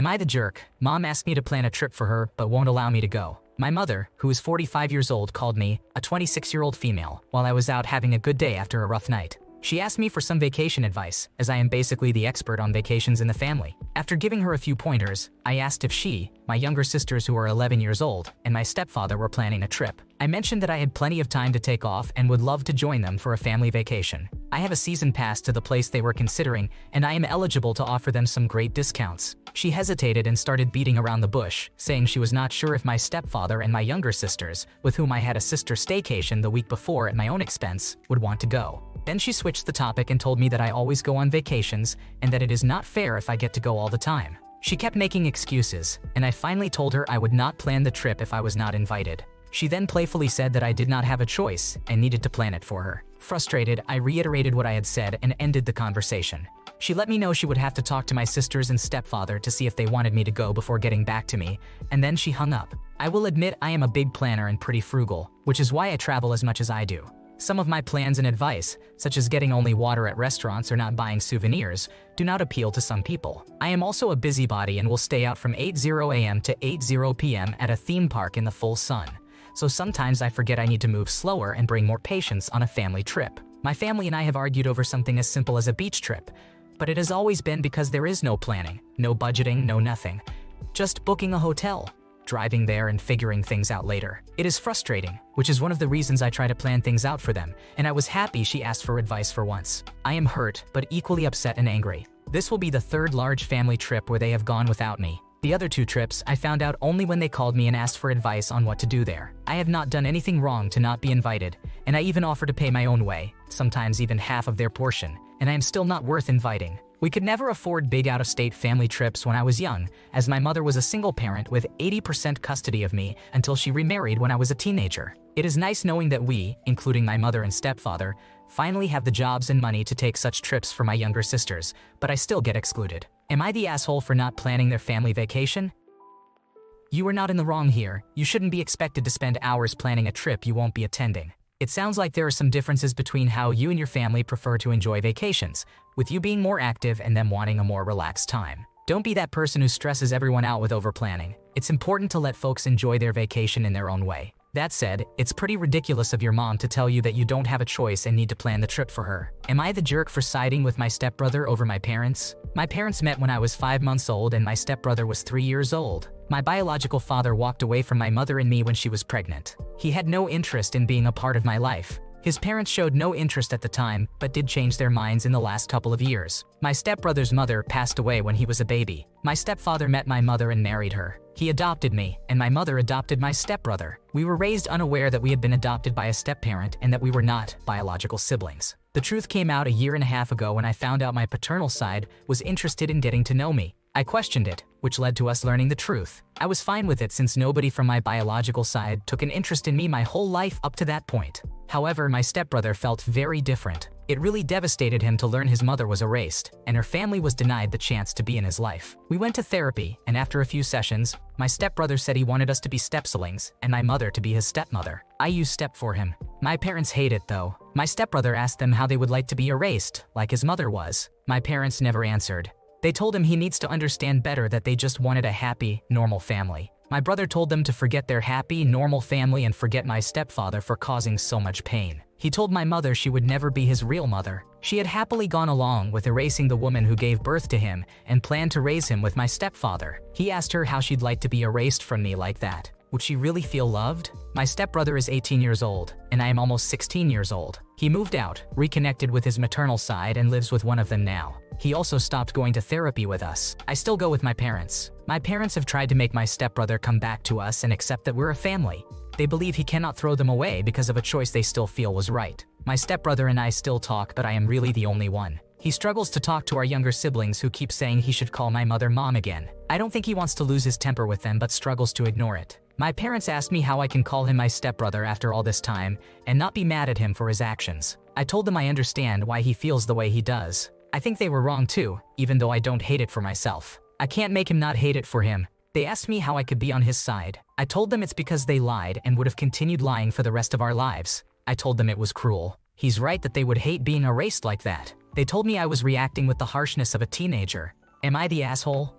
Am I the jerk? Mom asked me to plan a trip for her but won't allow me to go. My mother, who is 45 years old, called me, a 26-year-old female, while I was out having a good day after a rough night. She asked me for some vacation advice, as I am basically the expert on vacations in the family. After giving her a few pointers, I asked if she, my younger sisters who are 11 years old, and my stepfather were planning a trip. I mentioned that I had plenty of time to take off and would love to join them for a family vacation. I have a season pass to the place they were considering, and I am eligible to offer them some great discounts. She hesitated and started beating around the bush, saying she was not sure if my stepfather and my younger sisters, with whom I had a sister staycation the week before at my own expense, would want to go. Then she switched the topic and told me that I always go on vacations and that it is not fair if I get to go all the time. She kept making excuses, and I finally told her I would not plan the trip if I was not invited. She then playfully said that I did not have a choice and needed to plan it for her. Frustrated, I reiterated what I had said and ended the conversation. She let me know she would have to talk to my sisters and stepfather to see if they wanted me to go before getting back to me, and then she hung up. I will admit I am a big planner and pretty frugal, which is why I travel as much as I do. Some of my plans and advice, such as getting only water at restaurants or not buying souvenirs, do not appeal to some people. I am also a busybody and will stay out from 8:00 a.m. to 8:00 p.m. at a theme park in the full sun. So sometimes I forget I need to move slower and bring more patience on a family trip. My family and I have argued over something as simple as a beach trip, but it has always been because there is no planning, no budgeting, no nothing. Just booking a hotel, driving there and figuring things out later. It is frustrating, which is one of the reasons I try to plan things out for them, and I was happy she asked for advice for once. I am hurt, but equally upset and angry. This will be the third large family trip where they have gone without me. The other two trips I found out only when they called me and asked for advice on what to do there. I have not done anything wrong to not be invited, and I even offer to pay my own way, sometimes even half of their portion, and I am still not worth inviting. We could never afford big out-of-state family trips when I was young, as my mother was a single parent with 80% custody of me until she remarried when I was a teenager. It is nice knowing that we, including my mother and stepfather, finally have the jobs and money to take such trips for my younger sisters, but I still get excluded. Am I the asshole for not planning their family vacation? You are not in the wrong here. You shouldn't be expected to spend hours planning a trip you won't be attending. It sounds like there are some differences between how you and your family prefer to enjoy vacations, with you being more active and them wanting a more relaxed time. Don't be that person who stresses everyone out with over-planning. It's important to let folks enjoy their vacation in their own way. That said, it's pretty ridiculous of your mom to tell you that you don't have a choice and need to plan the trip for her. Am I the jerk for siding with my stepbrother over my parents? My parents met when I was 5 months old and my stepbrother was 3 years old. My biological father walked away from my mother and me when she was pregnant. He had no interest in being a part of my life. His parents showed no interest at the time, but did change their minds in the last couple of years. My stepbrother's mother passed away when he was a baby. My stepfather met my mother and married her. He adopted me, and my mother adopted my stepbrother. We were raised unaware that we had been adopted by a stepparent and that we were not biological siblings. The truth came out a year and a half ago when I found out my paternal side was interested in getting to know me. I questioned it, which led to us learning the truth. I was fine with it since nobody from my biological side took an interest in me my whole life up to that point. However, my stepbrother felt very different. It really devastated him to learn his mother was erased, and her family was denied the chance to be in his life. We went to therapy, and after a few sessions, my stepbrother said he wanted us to be step-siblings, and my mother to be his stepmother. I used step for him. My parents hate it though. My stepbrother asked them how they would like to be erased, like his mother was. My parents never answered. They told him he needs to understand better that they just wanted a happy, normal family. My brother told them to forget their happy, normal family and forget my stepfather for causing so much pain. He told my mother she would never be his real mother. She had happily gone along with erasing the woman who gave birth to him and planned to raise him with my stepfather. He asked her how she'd like to be erased from me like that. Would she really feel loved? My stepbrother is 18 years old, and I am almost 16 years old. He moved out, reconnected with his maternal side, and lives with one of them now. He also stopped going to therapy with us. I still go with my parents. My parents have tried to make my stepbrother come back to us and accept that we're a family. They believe he cannot throw them away because of a choice they still feel was right. My stepbrother and I still talk, but I am really the only one. He struggles to talk to our younger siblings who keep saying he should call my mother mom again. I don't think he wants to lose his temper with them, but struggles to ignore it. My parents asked me how I can call him my stepbrother after all this time and not be mad at him for his actions. I told them I understand why he feels the way he does. I think they were wrong too, even though I don't hate it for myself. I can't make him not hate it for him. They asked me how I could be on his side. I told them it's because they lied and would have continued lying for the rest of our lives. I told them it was cruel. He's right that they would hate being erased like that. They told me I was reacting with the harshness of a teenager. Am I the asshole?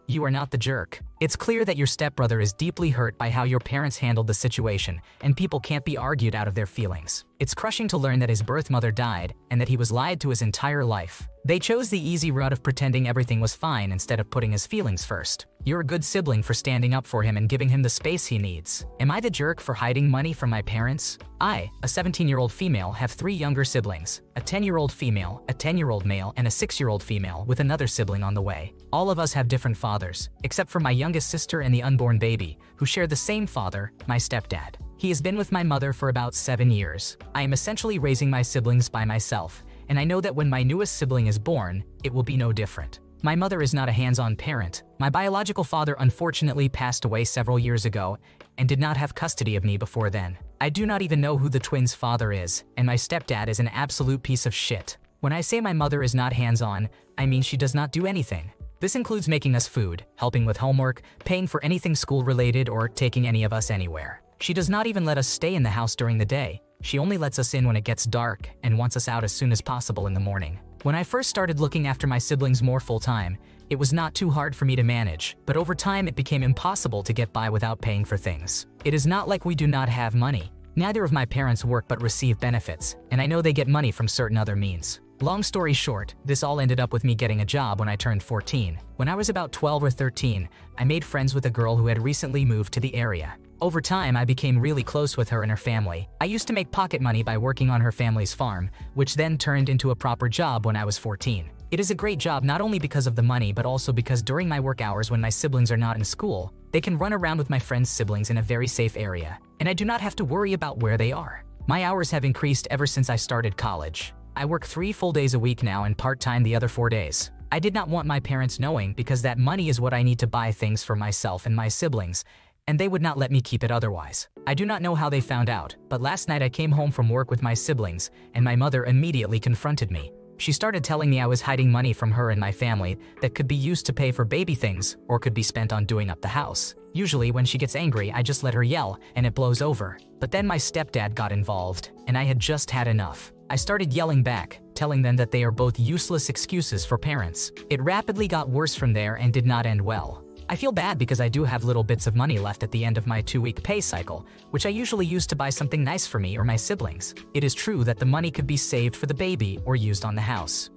You are not the jerk. It's clear that your stepbrother is deeply hurt by how your parents handled the situation, and people can't be argued out of their feelings. It's crushing to learn that his birth mother died and that he was lied to his entire life. They chose the easy route of pretending everything was fine instead of putting his feelings first. You're a good sibling for standing up for him and giving him the space he needs. Am I the jerk for hiding money from my parents? I, a 17-year-old female, have 3 younger siblings, a 10-year-old female, a 10-year-old male, and a 6-year-old female with another sibling on the way. All of us have different fathers, except for my youngest sister and the unborn baby, who share the same father, my stepdad. He has been with my mother for about 7 years. I am essentially raising my siblings by myself, and I know that when my newest sibling is born, it will be no different. My mother is not a hands-on parent. My biological father unfortunately passed away several years ago and did not have custody of me before then. I do not even know who the twins' father is, and my stepdad is an absolute piece of shit. When I say my mother is not hands-on, I mean she does not do anything. This includes making us food, helping with homework, paying for anything school-related, or taking any of us anywhere. She does not even let us stay in the house during the day. She only lets us in when it gets dark and wants us out as soon as possible in the morning. When I first started looking after my siblings more full-time, it was not too hard for me to manage, but over time it became impossible to get by without paying for things. It is not like we do not have money. Neither of my parents work but receive benefits, and I know they get money from certain other means. Long story short, this all ended up with me getting a job when I turned 14. When I was about 12 or 13, I made friends with a girl who had recently moved to the area. Over time, I became really close with her and her family. I used to make pocket money by working on her family's farm, which then turned into a proper job when I was 14. It is a great job not only because of the money but also because during my work hours when my siblings are not in school, they can run around with my friends' siblings in a very safe area, and I do not have to worry about where they are. My hours have increased ever since I started college. I work 3 full days a week now and part-time the other 4 days. I did not want my parents knowing because that money is what I need to buy things for myself and my siblings, and they would not let me keep it otherwise. I do not know how they found out, but last night I came home from work with my siblings, and my mother immediately confronted me. She started telling me I was hiding money from her and my family that could be used to pay for baby things or could be spent on doing up the house. Usually when she gets angry, I just let her yell and it blows over. But then my stepdad got involved, and I had just had enough. I started yelling back, telling them that they are both useless excuses for parents. It rapidly got worse from there and did not end well. I feel bad because I do have little bits of money left at the end of my 2-week pay cycle, which I usually use to buy something nice for me or my siblings. It is true that the money could be saved for the baby or used on the house.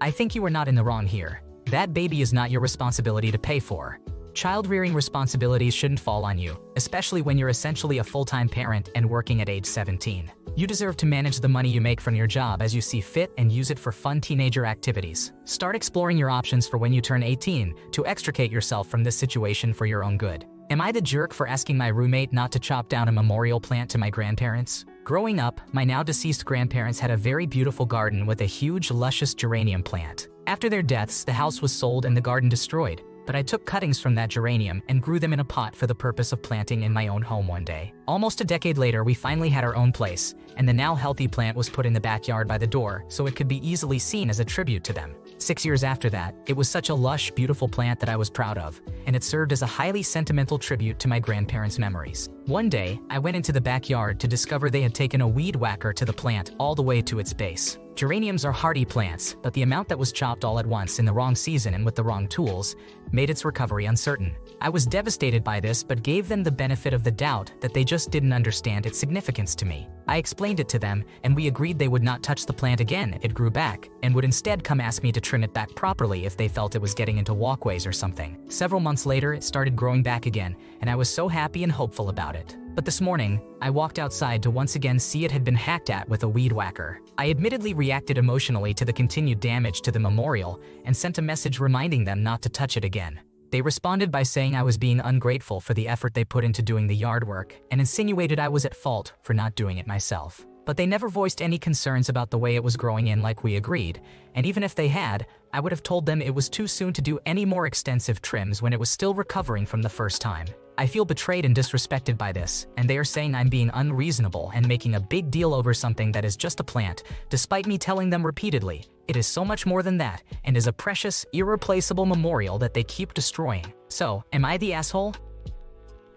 I think you are not in the wrong here. That baby is not your responsibility to pay for. Child-rearing responsibilities shouldn't fall on you, especially when you're essentially a full-time parent and working at age 17. You deserve to manage the money you make from your job as you see fit and use it for fun teenager activities. Start exploring your options for when you turn 18 to extricate yourself from this situation for your own good. Am I the jerk for asking my roommate not to chop down a memorial plant to my grandparents? Growing up, my now-deceased grandparents had a very beautiful garden with a huge, luscious geranium plant. After their deaths, the house was sold and the garden destroyed. But I took cuttings from that geranium and grew them in a pot for the purpose of planting in my own home one day. Almost a decade later, we finally had our own place, and the now healthy plant was put in the backyard by the door so it could be easily seen as a tribute to them. 6 years after that, it was such a lush, beautiful plant that I was proud of, and it served as a highly sentimental tribute to my grandparents' memories. One day, I went into the backyard to discover they had taken a weed whacker to the plant all the way to its base. Geraniums are hardy plants, but the amount that was chopped all at once in the wrong season and with the wrong tools made its recovery uncertain. I was devastated by this but gave them the benefit of the doubt that they just didn't understand its significance to me. I explained it to them, and we agreed they would not touch the plant again if it grew back, and would instead come ask me to trim it back properly if they felt it was getting into walkways or something. Several months later, it started growing back again, and I was so happy and hopeful about it. But this morning, I walked outside to once again see it had been hacked at with a weed whacker. I admittedly reacted emotionally to the continued damage to the memorial and sent a message reminding them not to touch it again. They responded by saying I was being ungrateful for the effort they put into doing the yard work and insinuated I was at fault for not doing it myself. But they never voiced any concerns about the way it was growing in like we agreed, and even if they had, I would have told them it was too soon to do any more extensive trims when it was still recovering from the first time. I feel betrayed and disrespected by this, and they are saying I'm being unreasonable and making a big deal over something that is just a plant, despite me telling them repeatedly, it is so much more than that, and is a precious, irreplaceable memorial that they keep destroying. So, am I the asshole?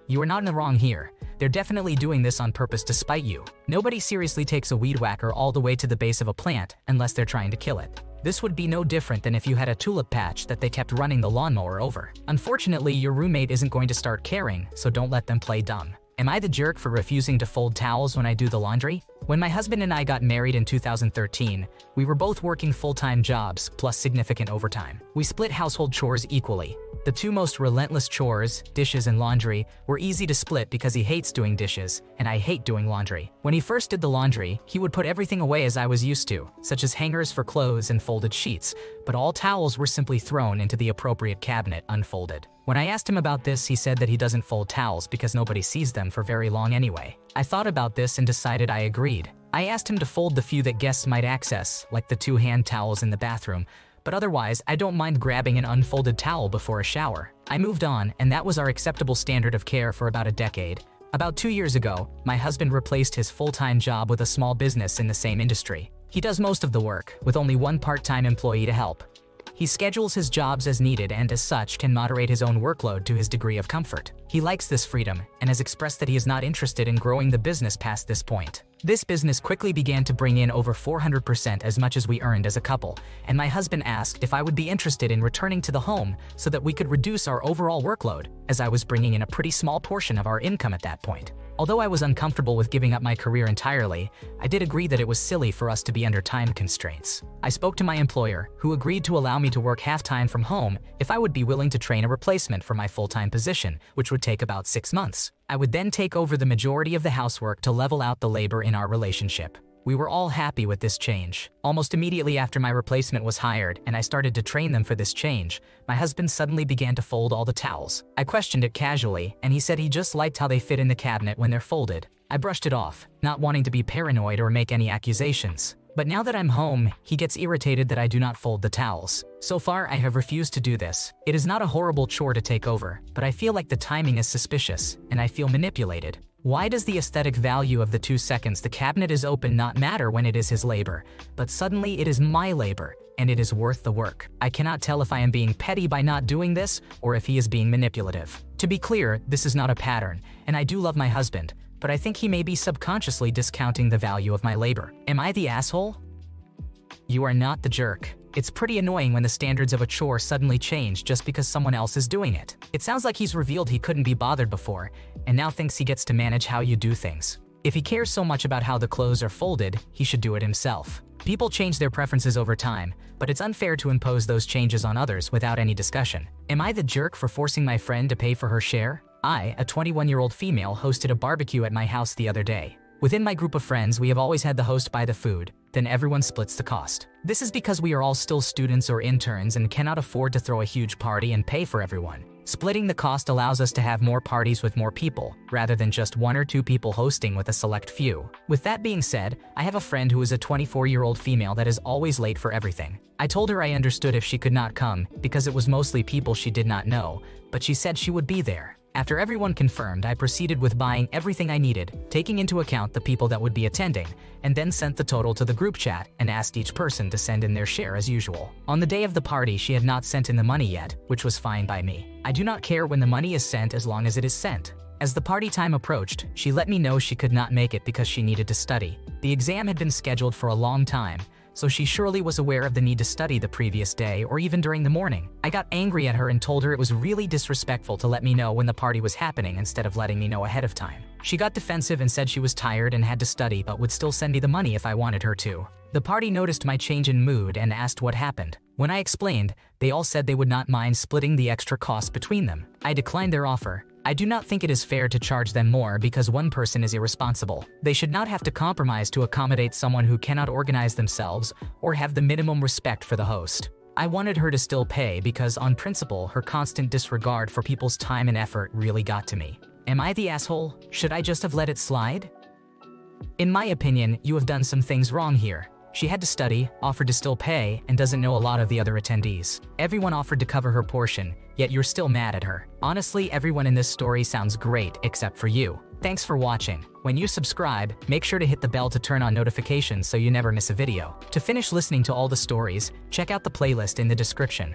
You are not in the wrong here. They're definitely doing this on purpose to spite you. Nobody seriously takes a weed whacker all the way to the base of a plant unless they're trying to kill it. This would be no different than if you had a tulip patch that they kept running the lawnmower over. Unfortunately, your roommate isn't going to start caring, so don't let them play dumb. Am I the jerk for refusing to fold towels when I do the laundry? When my husband and I got married in 2013, we were both working full-time jobs plus significant overtime. We split household chores equally. The two most relentless chores, dishes and laundry, were easy to split because he hates doing dishes and I hate doing laundry. When he first did the laundry, he would put everything away as I was used to, such as hangers for clothes and folded sheets, but all towels were simply thrown into the appropriate cabinet unfolded. When I asked him about this, he said that he doesn't fold towels because nobody sees them for very long anyway. I thought about this and decided I agreed. I asked him to fold the few that guests might access, like the 2 hand towels in the bathroom, but otherwise, I don't mind grabbing an unfolded towel before a shower. I moved on, and that was our acceptable standard of care for about a decade. About 2 years ago, my husband replaced his full-time job with a small business in the same industry. He does most of the work, with only one part-time employee to help. He schedules his jobs as needed and as such can moderate his own workload to his degree of comfort. He likes this freedom and has expressed that he is not interested in growing the business past this point. This business quickly began to bring in over 400% as much as we earned as a couple, and my husband asked if I would be interested in returning to the home so that we could reduce our overall workload, as I was bringing in a pretty small portion of our income at that point. Although I was uncomfortable with giving up my career entirely, I did agree that it was silly for us to be under time constraints. I spoke to my employer, who agreed to allow me to work half-time from home if I would be willing to train a replacement for my full-time position, which would take about 6 months. I would then take over the majority of the housework to level out the labor in our relationship. We were all happy with this change. Almost immediately after my replacement was hired and I started to train them for this change, my husband suddenly began to fold all the towels. I questioned it casually, and he said he just liked how they fit in the cabinet when they're folded. I brushed it off, not wanting to be paranoid or make any accusations. But now that I'm home, he gets irritated that I do not fold the towels. So far, I have refused to do this. It is not a horrible chore to take over, but I feel like the timing is suspicious, and I feel manipulated. Why does the aesthetic value of the 2 seconds the cabinet is open not matter when it is his labor, but suddenly it is my labor, and it is worth the work? I cannot tell if I am being petty by not doing this, or if he is being manipulative. To be clear, this is not a pattern, and I do love my husband, but I think he may be subconsciously discounting the value of my labor. Am I the asshole? You are not the jerk. It's pretty annoying when the standards of a chore suddenly change just because someone else is doing it. It sounds like he's revealed he couldn't be bothered before, and now thinks he gets to manage how you do things. If he cares so much about how the clothes are folded, he should do it himself. People change their preferences over time, but it's unfair to impose those changes on others without any discussion. Am I the jerk for forcing my friend to pay for her share? I, a 21-year-old female, hosted a barbecue at my house the other day. Within my group of friends, we have always had the host buy the food, then everyone splits the cost. This is because we are all still students or interns and cannot afford to throw a huge party and pay for everyone. Splitting the cost allows us to have more parties with more people, rather than just 1 or 2 people hosting with a select few. With that being said, I have a friend who is a 24-year-old female that is always late for everything. I told her I understood if she could not come, because it was mostly people she did not know, but she said she would be there. After everyone confirmed, I proceeded with buying everything I needed, taking into account the people that would be attending, and then sent the total to the group chat and asked each person to send in their share as usual. On the day of the party, she had not sent in the money yet, which was fine by me. I do not care when the money is sent as long as it is sent. As the party time approached, she let me know she could not make it because she needed to study. The exam had been scheduled for a long time, so she surely was aware of the need to study the previous day or even during the morning. I got angry at her and told her it was really disrespectful to let me know when the party was happening instead of letting me know ahead of time. She got defensive and said she was tired and had to study but would still send me the money if I wanted her to. The party noticed my change in mood and asked what happened. When I explained, they all said they would not mind splitting the extra cost between them. I declined their offer. I do not think it is fair to charge them more because one person is irresponsible. They should not have to compromise to accommodate someone who cannot organize themselves or have the minimum respect for the host. I wanted her to still pay because, on principle, her constant disregard for people's time and effort really got to me. Am I the asshole? Should I just have let it slide? In my opinion, you have done some things wrong here. She had to study, offered to still pay, and doesn't know a lot of the other attendees. Everyone offered to cover her portion, yet you're still mad at her. Honestly, everyone in this story sounds great except for you. Thanks for watching. When you subscribe, make sure to hit the bell to turn on notifications so you never miss a video. To finish listening to all the stories, check out the playlist in the description.